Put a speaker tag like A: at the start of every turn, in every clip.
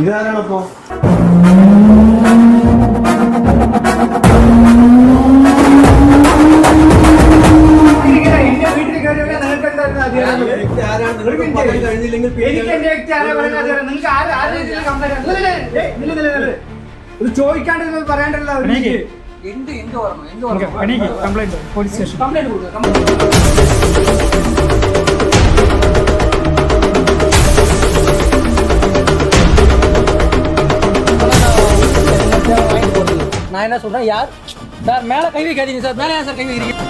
A: ഇതാരാണപ്പോ? ചോദിക്കാണ്ട് പറയാണ്ടല്ലോ.
B: Complaint police station
A: complaint കൊടുക്കുക.
C: நான் என்ன சொல்றேன், யார் சார் மேலே கை வைக்காதீங்க சார், மேலே ஏன் சார் கை வைக்கிறீங்க?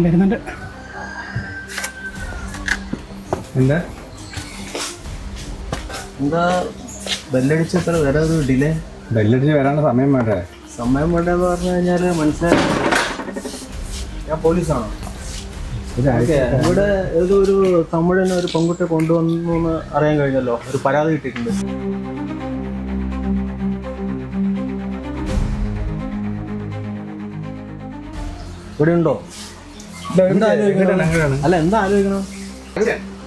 B: വരുന്നുണ്ട്.
A: എന്താ എന്താ ബെല്ലടിച്ചത്ര വേറെ ഒരു ഡിലേ?
D: ബെല്ലടിച്ച് വരാനുള്ള സമയം വേണ്ടേ?
A: സമയം വേണ്ടെന്ന് പറഞ്ഞു കഴിഞ്ഞാൽ മനസ്സിലായി. ഞാൻ പോലീസാണോ? ഇവിടെ ഏതോ ഒരു തമിഴിന് ഒരു പെൺകുട്ടിയെ കൊണ്ടുവന്നു എന്ന് അറിയാൻ കഴിഞ്ഞല്ലോ. ഒരു പരാതി കിട്ടിയിട്ടുണ്ട്. ഇവിടെ ഉണ്ടോ? അല്ല, എന്താ ആലോചിക്കണം?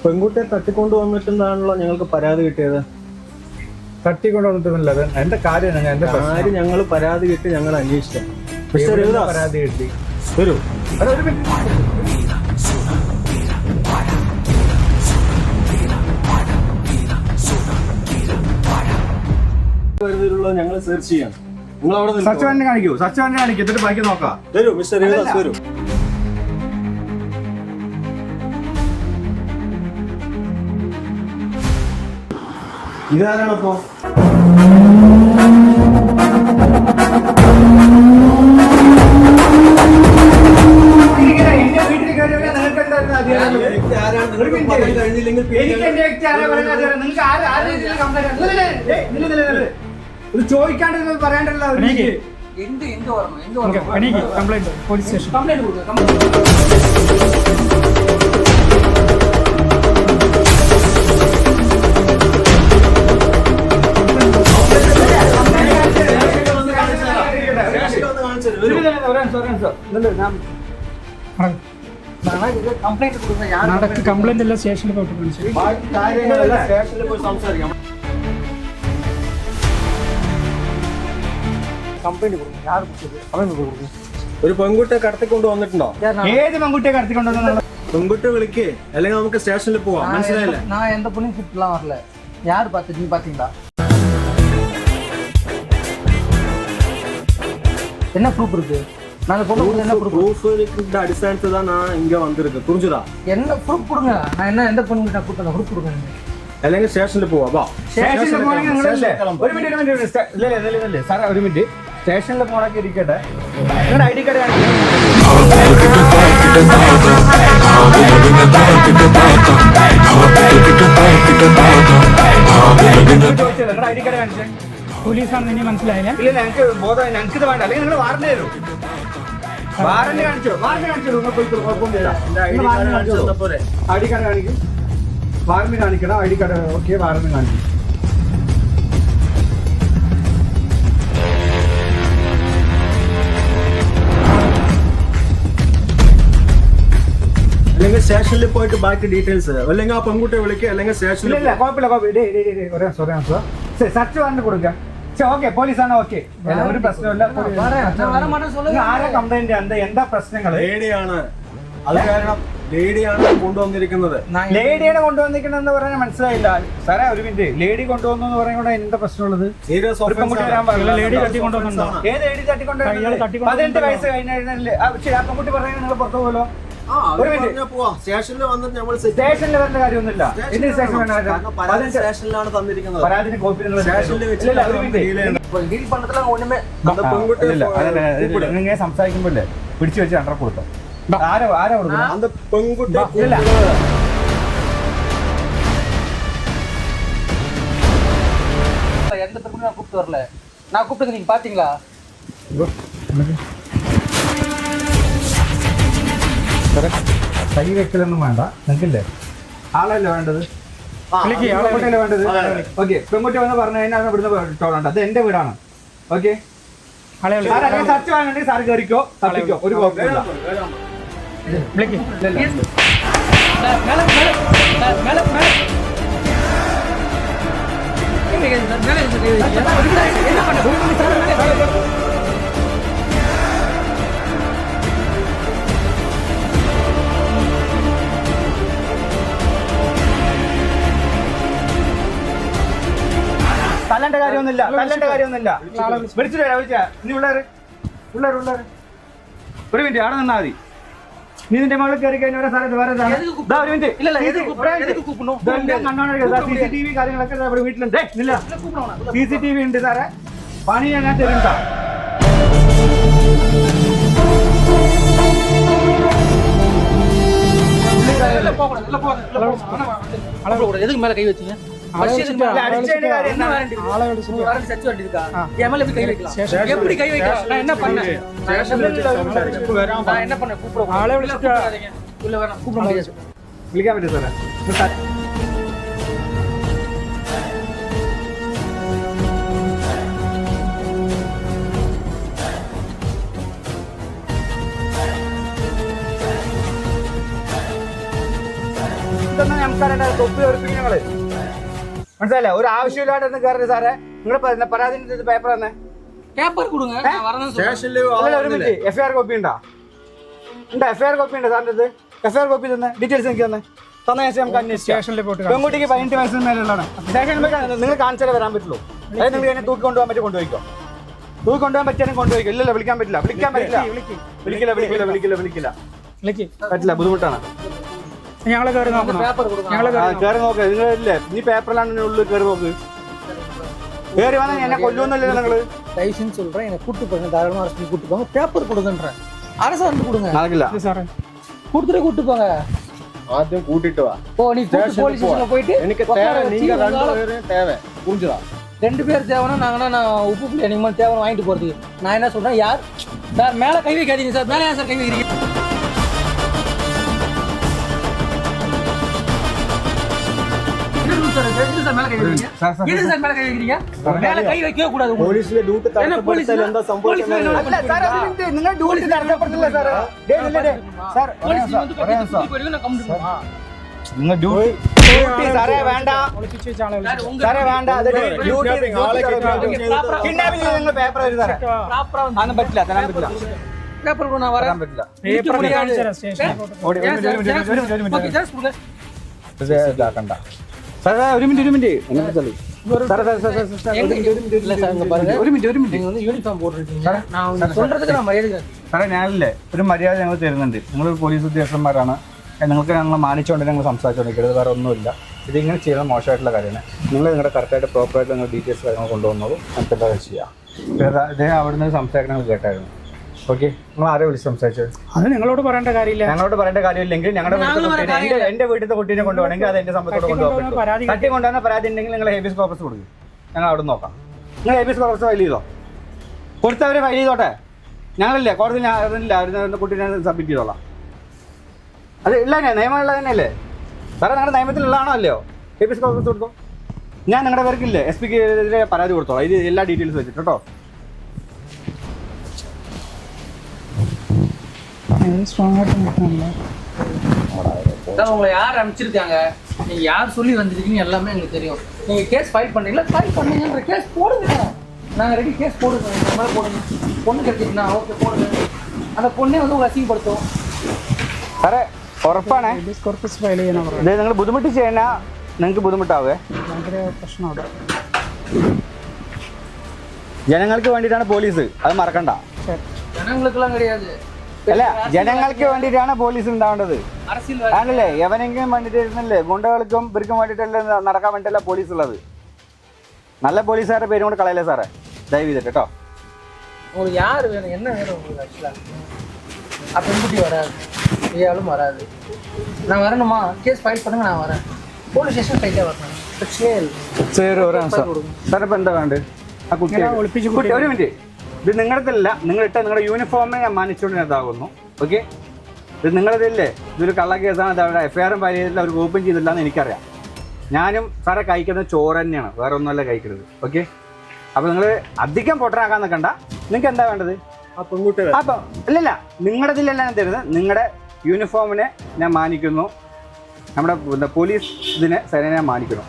A: പെൺകുട്ടിയെ തട്ടിക്കൊണ്ട് വന്നിട്ടുണ്ടാണല്ലോ ഞങ്ങൾക്ക് പരാതി കിട്ടിയത്.
D: തട്ടിക്കൊണ്ട് വന്നിട്ടൊന്നുമില്ല, എന്റെ കാര്യം
A: ഞങ്ങൾ പരാതി കിട്ടി, ഞങ്ങൾ അന്വേഷിച്ചു.
D: പരാതി കിട്ടി.
A: വരൂ. ഞങ്ങൾ സെർച്ച് ചെയ്യാം. നിങ്ങൾ അവിടെ
D: സർച്ച് വാറന്റ് കാണിക്കൂ. സർച്ച് വാറന്റ് കാണിക്കൂ, എന്നിട്ട് ബാക്കി നോക്കാം.
A: വരൂ മിസ്റ്റർ രവിദാസ്, വരൂ. ഇതാരാണപ്പോ?
B: ചോദിക്കാണ്ട് പറയാണ്ടല്ലോ. കംപ്ലൈന്റ് പോലീസ് സ്റ്റേഷൻ
A: കംപ്ലൈന്റ് കൊടുക്കുക.
B: കംപ്ലൈന്റ് എല്ലാം സ്റ്റേഷനിൽ പോയിട്ട്
A: സംസാരിക്കാം. ഒരു പെൺകുട്ടിയെ കടത്തിക്കൊണ്ട് വന്നിട്ടുണ്ടോ?
B: ഏത് പെൺകുട്ടിയെ കടത്തിക്കൊണ്ടുവന്ന?
A: പെൺകുട്ടി വിളിക്ക്, അല്ലെങ്കിൽ നമുക്ക് സ്റ്റേഷനിൽ പോവാം. മനസ്സിലായില്ലേ?
C: நான் எந்த பொண்ணையும் கூப்பிட்டுலாம் வரல. யார் பார்த்து நீ பாத்தீங்களா? என்ன ப்ரூஃப் இருக்கு? நான் பொண்ணு என்ன
A: ப்ரூஃப் அடிസ്ഥാനത്തിൽ தான் நான் இங்க வந்திருக்கேன். புரிஞ்சுதா?
C: என்ன ப்ரூஃப் கொடுங்க. நான் என்ன எந்த பொண்ணு கிட்ட கூப்பிட்டேன், ப்ரூஃப் கொடுங்க.
A: അല്ലെങ്കിൽ സ്റ്റേഷനിൽ പോവാം. വാ.
B: സ്റ്റേഷനിൽ പോകണമെങ്കിൽ ഒരു മിനിറ്റ് സാറേ, ഒരു മിനിറ്റ്. സ്റ്റേഷനിൽ പോകണമെങ്കിൽ ഇരിക്കട്ടെ. നിങ്ങളുടെ ഐ ഡി കാർഡ് കാണിക്കും. നിങ്ങളുടെ ഐ ഡി കാർഡ് കാണിച്ചേ. പോലീസാണെന്ന് ഇനി മനസ്സിലായില്ല? ഇല്ല, ഞങ്ങൾക്ക് ബോധം, ഞങ്ങൾക്ക് ഇത് വേണ്ട. അല്ലെങ്കിൽ നിങ്ങൾ വാറന്റ് തരും. വാറന്റ് കാണിച്ചോ? വാറന്റ് കാണിച്ചോ? നിങ്ങൾ പോയി കുഴപ്പമൊന്നുമില്ല. ഐ ഡി കാർഡ് കാണിക്കും. വാറന്റ് കാണിക്കണം. I D card okay, warrant കാണിക്കും.
A: അല്ലെങ്കിൽ സ്റ്റേഷനിൽ പോയിട്ട് ബാക്കി ഡീറ്റെയിൽസ്, അല്ലെങ്കിൽ ആ പെൺകുട്ടിയെ വിളിക്കുക, അല്ലെങ്കിൽ സ്റ്റേഷനിൽ.
B: ഇല്ല, കുഴപ്പമില്ല. സർച്ച് വാറന്റ് കൊടുക്കാം. ഓക്കെ, പോലീസാണ്. ഓക്കെ, ഒരു പ്രശ്നമില്ല. ആരാ കംപ്ലൈന്റ്? എന്താ പ്രശ്നങ്ങൾ?
A: പേടിയാണ്. അത് കാരണം ലേഡിയാണ് കൊണ്ടുവന്നിരിക്കുന്നത്.
D: ലേഡിയാണ് കൊണ്ടുവന്നിരിക്കണെന്ന് പറയാൻ മനസ്സിലായില്ല സാറേ. ഒരു മിനിറ്റ്, ലേഡി കൊണ്ടുവന്നു പറയുമ്പോൾ എന്താ പ്രശ്നമുള്ളത്?
A: സീരിയസ്
D: പെൺകുട്ടി വരാൻ പാടില്ല.
B: ലേഡി തട്ടിക്കൊണ്ടുവന്നുണ്ടോ?
D: ഏത് ലേഡി തട്ടിക്കൊണ്ടുവരുന്നത്? 18 വയസ്സ് കഴിഞ്ഞാൽ ആ പെൺകുട്ടി പറഞ്ഞാൽ നിങ്ങൾ പുറത്തു പോലോ?
A: സ്റ്റേഷനിൽ വന്നിട്ട് നമ്മൾ
D: സ്റ്റേഷനിൽ വരേണ്ട കാര്യമൊന്നുമില്ല. എന്ത് സ്റ്റേഷൻ വേണം?
A: സ്റ്റേഷനിലാണ് തന്നിരിക്കുന്നത്.
D: പരാതിന് കോപ്പി നിങ്ങൾ
A: സ്റ്റേഷനിൽ
D: ഇങ്ങനെ സംസാരിക്കുമ്പോഴേ പിടിച്ചു വെച്ച് അണ്ടർ കൊടുത്തോ? ആരാ കൊടുക്കുന്നത്?
A: அந்த பெண்குட்டி
C: எந்த தப்பும் நான் கூப்பிட்டு வரல. நான் கூப்பிட்டது நீங்க பாத்தீங்களா?
D: കൈ വെക്കലൊന്നും വേണ്ട, നിങ്ങൾക്കില്ലേ? ആളല്ലേ വേണ്ടത്? പെൺകുട്ടിയല്ലേ വേണ്ടത്? ഓക്കെ, പെൺകുട്ടി വന്ന് പറഞ്ഞു കഴിഞ്ഞാൽ ഇവിടുന്ന് ഇട്ടോളണ്ട. അത് എന്റെ വീടാണ്. ഓക്കെ, സർച്ച് വേണമെങ്കിൽ സാർ കയറിക്കോ, തപ്പിക്കോ, ഒരു കുഴപ്പമില്ല. തല്ലണ്ട കാര്യമൊന്നുമില്ല. വിളിച്ചിട്ട് വിളിച്ചാ നീ ഉള്ളേറ്. ഒരു മിനിറ്റ് അവിടെ നിന്നാ മതി. നീ നിന്റെ മകളിൽ കയറി കഴിഞ്ഞ ഒരു മിനിറ്റ്. CCTV കാര്യങ്ങളൊക്കെ ഇവിടെ വീട്ടിലുണ്ട്. CCTV ഉണ്ട് സാറേ. പണി ഞാൻ തരും സാർ.
C: எதுக்கு மேல கை வச்சீங்க? எப்படி கை வைக்கலாம்? நான் என்ன பண்ணேன்?
D: വിളിക്കാൻ പറ്റും സാറേ? തൊപ്പി ഉറപ്പിക്കുന്നങ്ങള് മനസ്സിലല്ലേ? ഒരു ആവശ്യമില്ലാണ്ട് കയറരുത് സാറേ. നിങ്ങളുടെ പരാതി പേപ്പർ തന്നെ
C: பேப்பர் கொடுங்க. நான் வரணும் சொல்றேன்.
D: FIR കോപ്പി ഉണ്ടോ? FIR കോപ്പി ഉണ്ടോ സാറിൻ്റെ? FIR കോപ്പി തന്നെ ഡീറ്റെയിൽസ് എനിക്ക് തന്നെ ശേഷം നമുക്ക് അന്വേഷിക്കാം. പെൺകുട്ടിക്ക് 18 വയസ്സിന് മേലുള്ളതാണ്. സ്റ്റേഷനിൽ നിങ്ങൾ കാണിച്ചാലേ വരാൻ പറ്റുള്ളൂ. അതായത് നിങ്ങൾ എന്നെ തൂക്കി കൊണ്ടുപോകാൻ പറ്റും, കൊണ്ടുപോയിക്കോ. തൂക്കി കൊണ്ടുപോകാൻ പറ്റിയാലും കൊണ്ടുപോയിക്കോ. ഇല്ലല്ലോ, വിളിക്കാൻ പറ്റില്ല. പറ്റില്ല, ബുദ്ധിമുട്ടാണ്.
B: ഞങ്ങളെ കയറി നോക്കണം.
D: കയറി നോക്ക്. നിങ്ങളില്ലേ നീ പേപ്പറിലാണ് ഉള്ളിൽ കയറി നോക്ക്. കയറി വന്നാൽ എന്നെ കൊല്ലുമെന്നല്ലേ നിങ്ങള്?
C: லைசன்ஸ் சொல்றேன். என்ன கூட்டி போங்க, தாராளமா அரசு கூட்டி போங்க. பேப்பர் கொடுங்கன்றேன். அரசாங்கம் கொடுங்க.
D: നടക്കില്ല
B: സാറേ
C: கொடுத்துட்டு கூட்டி போங்க.
A: ആദ്യം കൂട്ടിട്ട് വാ.
C: ஓ நீ போலீஸ் ஸ்டேஷன்ல போயிட்டு
A: എനിക്ക് தேவை, நீங்க ரெண்டு பேரும் தேவை. புரிஞ்சுதா?
C: 2 பேர் தேவனா நாங்கன்னா நான் உப்பு புளி அனிமல் தேவன வாங்கிட்டு போறதுக்கு. நான் என்ன சொல்றேன், யார் சார் மேல கை வைக்காதீங்க சார். மேல ஏன் சார் கை வைக்கிறீங்க?
A: പോലീസിലെ ഡ്യൂട്ടി തടസ്സപ്പെടുത്തൽ എന്താ സംഭവിച്ചത്?
D: നിങ്ങൾ ഡ്യൂട്ടി തടസ്സപ്പെടുത്തില്ല സാറേ. നിങ്ങൾ ഡ്യൂട്ടി സാറേ വേണ്ട, സാറേ വേണ്ട. കിഡ്നാപ്പിംഗ് നിങ്ങൾ പേപ്പർ വരും സാറേ. അതൊന്നും പറ്റില്ല, തരാൻ പറ്റില്ല. ഇതാക്കണ്ട സാറേ. ഒരു മിനിറ്റ് സാറേ. ഞാനില്ലേ ഒരു മര്യാദ ഞങ്ങൾ തരുന്നുണ്ട്. നിങ്ങൾ പോലീസ് ഉദ്യോഗസ്ഥന്മാരാണ്. നിങ്ങൾക്ക് ഞങ്ങൾ മാനിച്ചുകൊണ്ട് ഞങ്ങൾ സംസാരിച്ചുകൊണ്ടിരിക്കുന്നത്, വേറെ ഒന്നുമില്ല. ഇതിങ്ങനെ ചെയ്യുന്നത് മോശമായിട്ടുള്ള കാര്യമാണ്. നിങ്ങൾ നിങ്ങളുടെ കറക്റ്റായിട്ട് പ്രോപ്പറായിട്ട് നിങ്ങൾ ഡീറ്റെയിൽസ് കാര്യങ്ങൾ കൊണ്ടുവന്നോളൂ. നമുക്ക് എന്താ ചെയ്യാം. അദ്ദേഹം അവിടെ നിന്ന് സംസാരിക്കണം കേട്ടായിരുന്നു. ഓക്കെ, നിങ്ങൾ ആരെ വിളിച്ച് സംസാരിച്ചത്?
B: അത് നിങ്ങളോട് പറയേണ്ട കാര്യമില്ല.
D: ഞങ്ങളോട് പറയേണ്ട കാര്യമില്ലെങ്കിൽ ഞങ്ങളുടെ വീട്ടിൽ എന്റെ വീട്ടിലത്തെ കുട്ടീനെ കൊണ്ടുപോകണമെങ്കിൽ അത് എന്റെ സമ്മതത്തോടെ കൊണ്ടുപോകാം. തട്ടി കൊണ്ടുവന്ന പരാതി ഉണ്ടെങ്കിൽ നിങ്ങൾ ഹേബിയസ് കോർപ്പസ് കൊടുക്കും. ഞങ്ങൾ അവിടെ നോക്കാം. നിങ്ങൾ ഹേബിയസ് കോർപ്പസ് ഫയൽ ചെയ്തോ? കൊടുത്തവരെ ഫയൽ ചെയ്തോട്ടെ. ഞങ്ങളില്ലേ കോടതി അവരുടെ കുട്ടീനെ സബ്മിറ്റ് ചെയ്തോളാം. അത് ഇല്ല, നിയമമുള്ള തന്നെയല്ലേ സാറേ? നിങ്ങളുടെ നിയമത്തിലുള്ളതാണോ അല്ലയോ? ഹേബിയസ് കോർപ്പസ് കൊടുത്തോ. ഞാൻ നിങ്ങളുടെ പേർക്കില്ലേ SP-ക്ക് എതിരെ പരാതി കൊടുത്തോളാം. ഇത് എല്ലാ ഡീറ്റെയിൽസ് വെച്ചിട്ട് കേട്ടോ.
C: உங்களை யார் அனுப்பிச்சிருக்காங்க, நீங்க யார் சொல்லி வந்திருக்கீங்க எல்லாமே எங்களுக்கு தெரியும். நீங்க கேஸ் ஃபைல் பண்ணீங்களா? ஃபைல் பண்ணீங்கன்ற கேஸ் போடுங்க. நாங்க ரெடி கேஸ் போடுங்க. இந்த மாதிரி போடுங்க. பொண்ணு கிடைச்சிருக்கா? ஓகே போடுங்க. அந்த பொண்ணே வந்து உங்களை அசிங்கப்படுத்தும்.
D: സാറേ ഉറപ്പാണേ
B: ഹേബിയസ് കോർപ്പസ് ഫയൽ ചെയ്യാനാ
D: ഇത്
B: പറഞ്ഞത്.
D: നിങ്ങൾ ബുദ്ധിമുട്ട് ചെയ്യണ നിങ്ങൾക്ക് ബുദ്ധിമുട്ടാവേ.
B: ഭയങ്കര പ്രശ്നമാണ്.
D: ജനങ്ങൾക്ക് വേണ്ടിയിട്ടാണ് പോലീസ്, അത് മറക്കണ്ട.
C: ജനങ്ങൾക്കെല്ലാം கிடையாது.
D: അല്ല, ജനങ്ങൾക്ക് വേണ്ടിയിട്ടാണ് പോലീസ് ഉണ്ടാവേണ്ടത്.
C: அரசியல்
D: ആണല്ലേ? എവനെങ്കിലും വേണ്ടിയിട്ട് ഇരുന്നല്ലേ ഗുണ്ടകൾക്കും ഇവർക്കും വേണ്ടിയിട്ടല്ലേ നടക്കാൻ വേണ്ടിയിട്ടല്ല പോലീസ് ഉള്ളത്. നല്ല പോലീസുകാരുടെ പേരും കൂടെ കളയല്ലേ സാറേ, ദയവ് ചെയ്തിട്ട് കേട്ടോ.
C: உங்களுக்கு யார் வேணும், என்ன வேணும் உங்களுக்கு ஆக்சுவலாக? அப்போ பெண்குட்டி வராது, ஏஆளும் வராது. நான் வரணுமா? கேஸ் ஃபைல் பண்ணுங்க, நான் வரேன். போலீஸ் ஸ்டேஷன் கைட்டே வரணும், பிரச்சனையே இல்லை.
D: ശരി, ഒരു സാർ ഇപ്പം എന്താ വേണ്ടത്? ആ കുട്ടി ഒരു മിനിറ്റ്, ഇത് നിങ്ങളുടെതല്ല. നിങ്ങളുടെ യൂണിഫോമിനെ ഞാൻ മാനിച്ചുകൊണ്ട് ഇതാകുന്നു. ഓക്കെ, ഇത് നിങ്ങളതില്ലേ? ഇതൊരു കള്ള കേസാണ്. ഇത് എഫ്ഐആറും ഫയൽ ചെയ്തില്ല, അവർ ഓപ്പൺ ചെയ്തില്ല എന്ന് എനിക്കറിയാം. ഞാനും സാറെ കഴിക്കുന്നത് ചോറ് തന്നെയാണ്, വേറെ ഒന്നുമല്ല കഴിക്കുന്നത്. ഓക്കെ, അപ്പോൾ നിങ്ങൾ അധികം പൊട്ടനാക്കാൻ നിൽക്കണ്ട. നിങ്ങൾക്ക് എന്താ വേണ്ടത്?
A: ആ പെൺകുട്ടി
D: അപ്പം ഇല്ലല്ല, നിങ്ങളുടെതിലല്ല ഞാൻ തരുന്നത്. നിങ്ങളുടെ യൂണിഫോമിനെ ഞാൻ മാനിക്കുന്നു, നമ്മുടെ പോലീസ് ഇതിനെ സേനയെ ഞാൻ മാനിക്കുന്നു.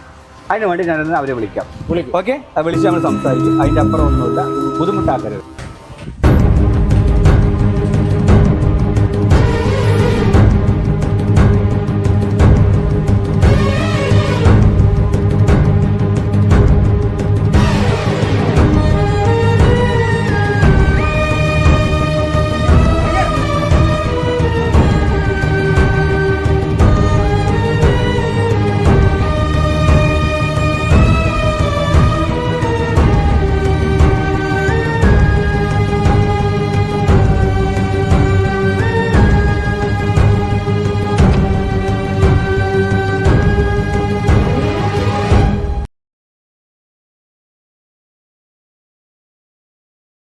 D: അതിന് വേണ്ടി ഞാനത് അവരെ വിളിക്കാം. ഓക്കെ, അത് വിളിച്ച് നമ്മൾ സംസാരിക്കും. അതിൻ്റെ അപ്പുറം ഒന്നുമില്ല, ബുദ്ധിമുട്ടാക്കരുത്.